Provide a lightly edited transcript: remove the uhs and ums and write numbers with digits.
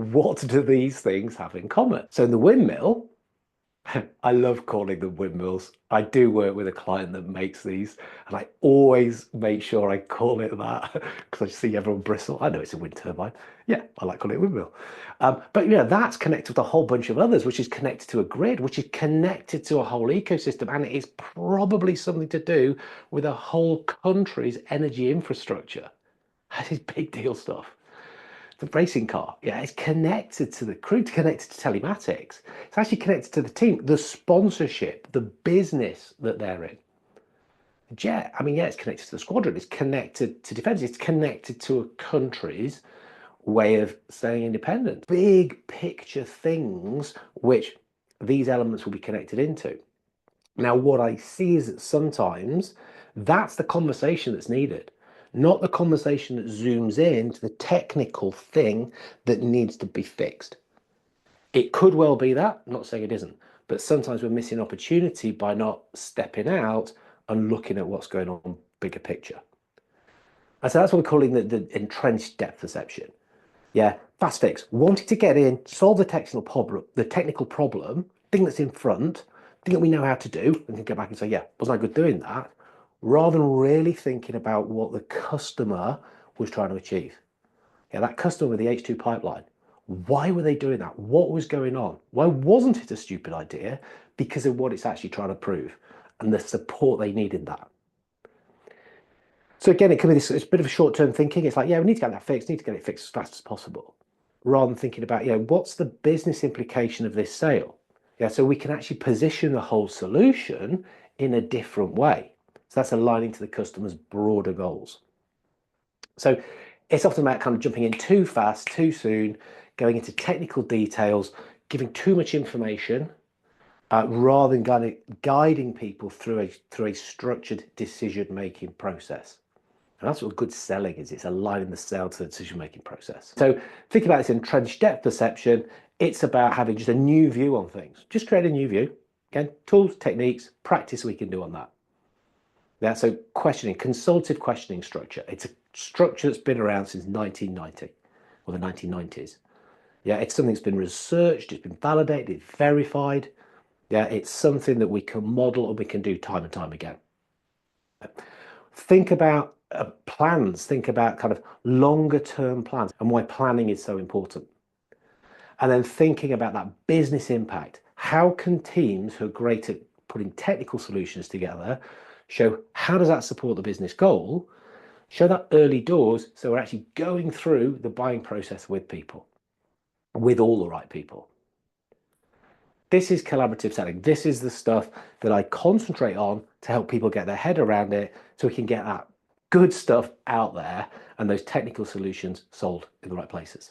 what do these things have in common? So in the windmill, I love calling them windmills. I do work with a client that makes these, and I always make sure I call it that because I see everyone bristle. I know it's a wind turbine. Yeah, I like calling it a windmill. But that's connected with a whole bunch of others, which is connected to a grid, which is connected to a whole ecosystem, and it is probably something to do with a whole country's energy infrastructure. That is big deal stuff. The racing car, yeah, it's connected to the crew, it's connected to telematics. It's actually connected to the team, the sponsorship, the business that they're in. The jet, I mean, yeah, it's connected to the squadron, it's connected to defense, it's connected to a country's way of staying independent. Big picture things which these elements will be connected into. Now, what I see is that sometimes that's the conversation that's needed, not the conversation that zooms in to the technical thing that needs to be fixed. It could well be that, I'm not saying it isn't, but sometimes we're missing opportunity by not stepping out and looking at what's going on bigger picture. And so that's what we're calling the entrenched depth perception. Yeah, fast fix, wanting to get in, solve the technical problem, thing that's in front, thing that we know how to do, and can go back and say, yeah, wasn't I good doing that? Rather than really thinking about what the customer was trying to achieve. Yeah, that customer with the H2 pipeline, why were they doing that? What was going on? Why wasn't it a stupid idea? Because of what it's actually trying to prove and the support they need in that. So again, it can be this, it's a bit of a short-term thinking. It's like, yeah, we need to get that fixed, need to get it fixed as fast as possible. Rather than thinking about, what's the business implication of this sale? Yeah, so we can actually position the whole solution in a different way. So that's aligning to the customer's broader goals. So it's often about kind of jumping in too fast, too soon, going into technical details, giving too much information, rather than guiding people through a structured decision-making process. And that's what good selling is. It's aligning the sale to the decision-making process. So think about this entrenched depth perception. It's about having just a new view on things. Just create a new view. Again, tools, techniques, practice we can do on that. Yeah, so questioning, consultative questioning structure. It's a structure that's been around since 1990 or the 1990s. Yeah, it's something that's been researched, it's been validated, it's verified. Yeah, it's something that we can model and we can do time and time again. Think about plans, think about kind of longer term plans and why planning is so important. And then thinking about that business impact. How can teams who are great at putting technical solutions together show how does that support the business goal? Show that early doors so we're actually going through the buying process with people, with all the right people. This is collaborative selling. This is the stuff that I concentrate on to help people get their head around it so we can get that good stuff out there and those technical solutions sold in the right places.